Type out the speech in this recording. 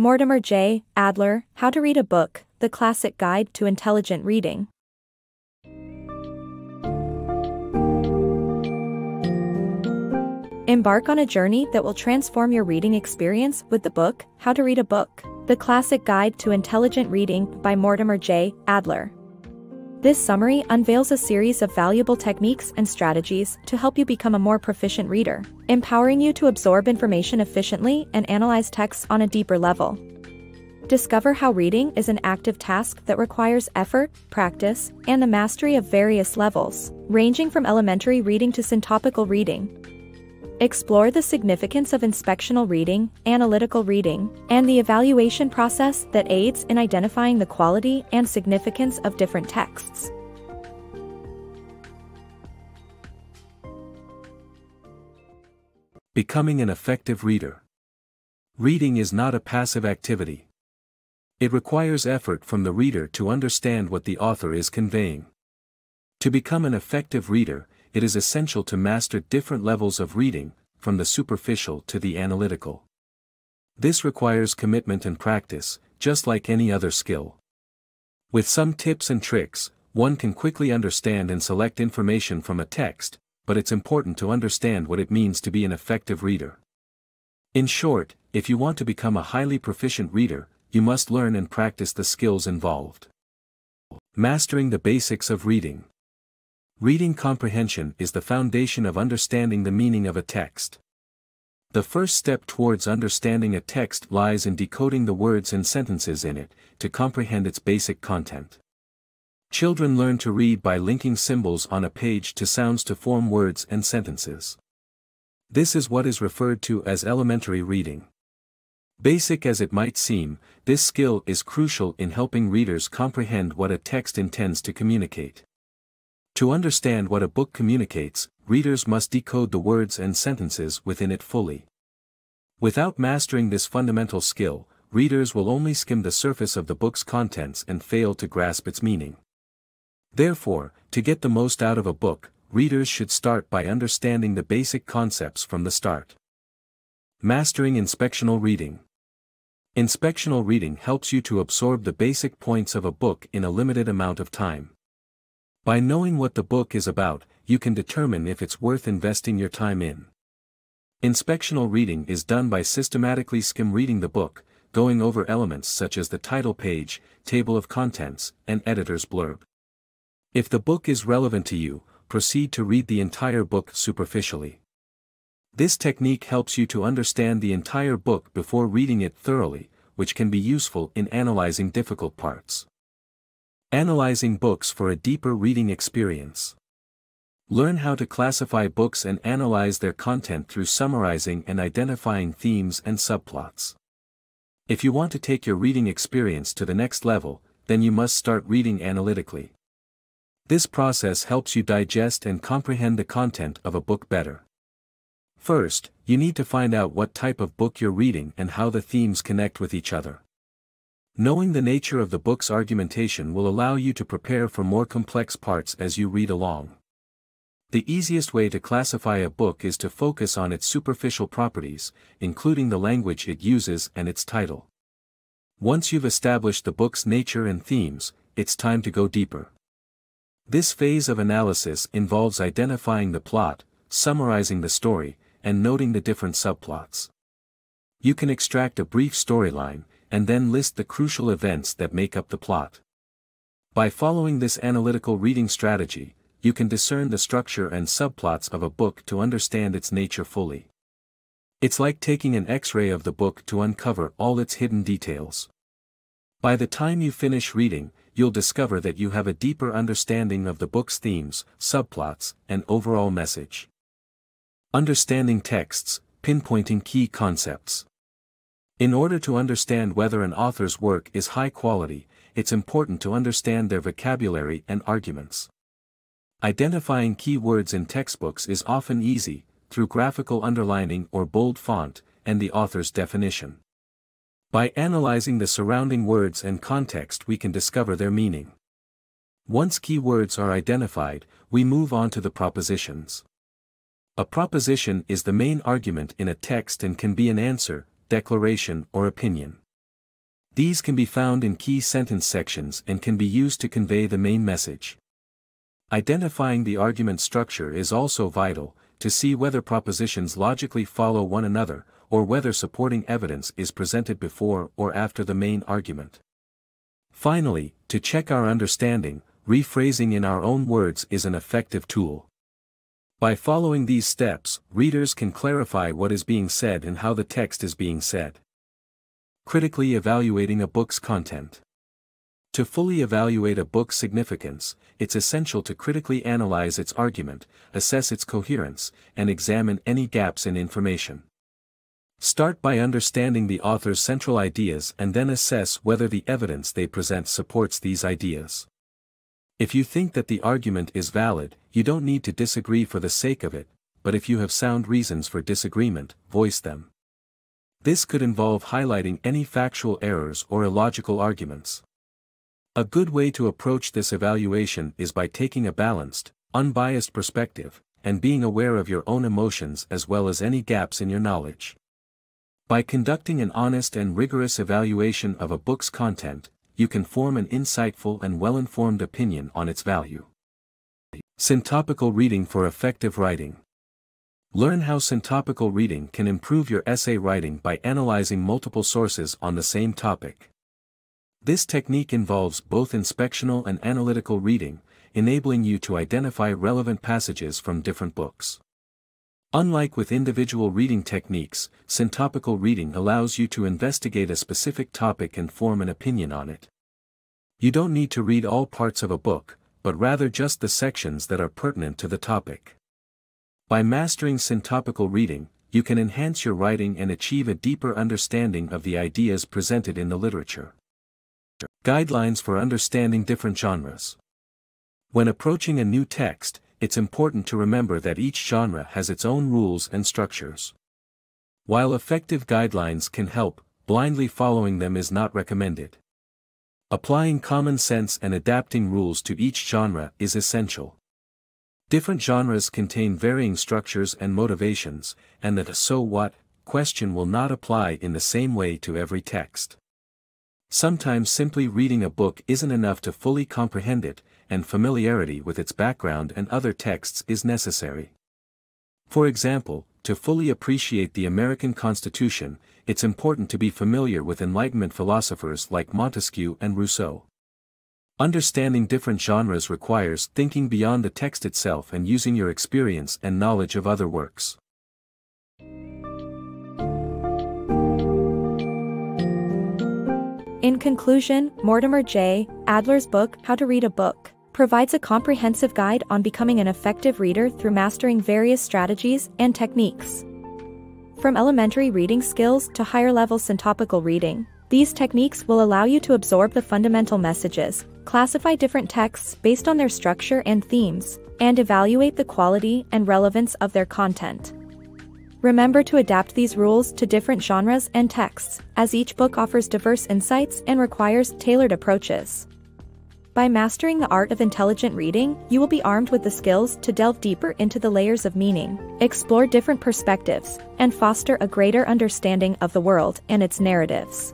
Mortimer J. Adler, How to Read a Book, The Classic Guide to Intelligent Reading. Embark on a journey that will transform your reading experience with the book, How to Read a Book, The Classic Guide to Intelligent Reading by Mortimer J. Adler. This summary unveils a series of valuable techniques and strategies to help you become a more proficient reader, empowering you to absorb information efficiently and analyze texts on a deeper level. Discover how reading is an active task that requires effort, practice, and the mastery of various levels, ranging from elementary reading to syntopical reading. Explore the significance of inspectional reading, analytical reading, and the evaluation process that aids in identifying the quality and significance of different texts. Becoming an effective reader. Reading is not a passive activity. It requires effort from the reader to understand what the author is conveying. To become an effective reader, it is essential to master different levels of reading, from the superficial to the analytical. This requires commitment and practice, just like any other skill. With some tips and tricks, one can quickly understand and select information from a text, but it's important to understand what it means to be an effective reader. In short, if you want to become a highly proficient reader, you must learn and practice the skills involved. Mastering the basics of reading. Reading comprehension is the foundation of understanding the meaning of a text. The first step towards understanding a text lies in decoding the words and sentences in it, to comprehend its basic content. Children learn to read by linking symbols on a page to sounds to form words and sentences. This is what is referred to as elementary reading. Basic as it might seem, this skill is crucial in helping readers comprehend what a text intends to communicate. To understand what a book communicates, readers must decode the words and sentences within it fully. Without mastering this fundamental skill, readers will only skim the surface of the book's contents and fail to grasp its meaning. Therefore, to get the most out of a book, readers should start by understanding the basic concepts from the start. Mastering inspectional reading. Inspectional reading helps you to absorb the basic points of a book in a limited amount of time. By knowing what the book is about, you can determine if it's worth investing your time in. Inspectional reading is done by systematically skim-reading the book, going over elements such as the title page, table of contents, and editor's blurb. If the book is relevant to you, proceed to read the entire book superficially. This technique helps you to understand the entire book before reading it thoroughly, which can be useful in analyzing difficult parts. Analyzing books for a deeper reading experience. Learn how to classify books and analyze their content through summarizing and identifying themes and subplots. If you want to take your reading experience to the next level, then you must start reading analytically. This process helps you digest and comprehend the content of a book better. First, you need to find out what type of book you're reading and how the themes connect with each other. Knowing the nature of the book's argumentation will allow you to prepare for more complex parts as you read along. The easiest way to classify a book is to focus on its superficial properties, including the language it uses and its title. Once you've established the book's nature and themes, it's time to go deeper. This phase of analysis involves identifying the plot, summarizing the story, and noting the different subplots. You can extract a brief storyline, and then list the crucial events that make up the plot. By following this analytical reading strategy, you can discern the structure and subplots of a book to understand its nature fully. It's like taking an X-ray of the book to uncover all its hidden details. By the time you finish reading, you'll discover that you have a deeper understanding of the book's themes, subplots, and overall message. Understanding texts, pinpointing key concepts. In order to understand whether an author's work is high quality, it's important to understand their vocabulary and arguments. Identifying key words in textbooks is often easy, through graphical underlining or bold font, and the author's definition. By analyzing the surrounding words and context, we can discover their meaning. Once key words are identified, we move on to the propositions. A proposition is the main argument in a text and can be an answer, declaration, or opinion. These can be found in key sentence sections and can be used to convey the main message. Identifying the argument structure is also vital, to see whether propositions logically follow one another, or whether supporting evidence is presented before or after the main argument. Finally, to check our understanding, rephrasing in our own words is an effective tool. By following these steps, readers can clarify what is being said and how the text is being said. Critically evaluating a book's content. To fully evaluate a book's significance, it's essential to critically analyze its argument, assess its coherence, and examine any gaps in information. Start by understanding the author's central ideas and then assess whether the evidence they present supports these ideas. If you think that the argument is valid, you don't need to disagree for the sake of it, but if you have sound reasons for disagreement, voice them. This could involve highlighting any factual errors or illogical arguments. A good way to approach this evaluation is by taking a balanced, unbiased perspective, and being aware of your own emotions as well as any gaps in your knowledge. By conducting an honest and rigorous evaluation of a book's content, you can form an insightful and well-informed opinion on its value. Syntopical reading for effective writing. Learn how syntopical reading can improve your essay writing by analyzing multiple sources on the same topic. This technique involves both inspectional and analytical reading, enabling you to identify relevant passages from different books. Unlike with individual reading techniques, syntopical reading allows you to investigate a specific topic and form an opinion on it. You don't need to read all parts of a book, but rather just the sections that are pertinent to the topic. By mastering syntopical reading, you can enhance your writing and achieve a deeper understanding of the ideas presented in the literature. Guidelines for understanding different genres. When approaching a new text, it's important to remember that each genre has its own rules and structures. While effective guidelines can help, blindly following them is not recommended. Applying common sense and adapting rules to each genre is essential. Different genres contain varying structures and motivations, and the "so what" question will not apply in the same way to every text. Sometimes simply reading a book isn't enough to fully comprehend it, and familiarity with its background and other texts is necessary. For example, to fully appreciate the American Constitution, it's important to be familiar with Enlightenment philosophers like Montesquieu and Rousseau. Understanding different genres requires thinking beyond the text itself and using your experience and knowledge of other works. In conclusion, Mortimer J. Adler's book, How to Read a Book, provides a comprehensive guide on becoming an effective reader through mastering various strategies and techniques. From elementary reading skills to higher-level syntopical reading, these techniques will allow you to absorb the fundamental messages, classify different texts based on their structure and themes, and evaluate the quality and relevance of their content. Remember to adapt these rules to different genres and texts, as each book offers diverse insights and requires tailored approaches. By mastering the art of intelligent reading, you will be armed with the skills to delve deeper into the layers of meaning, explore different perspectives, and foster a greater understanding of the world and its narratives.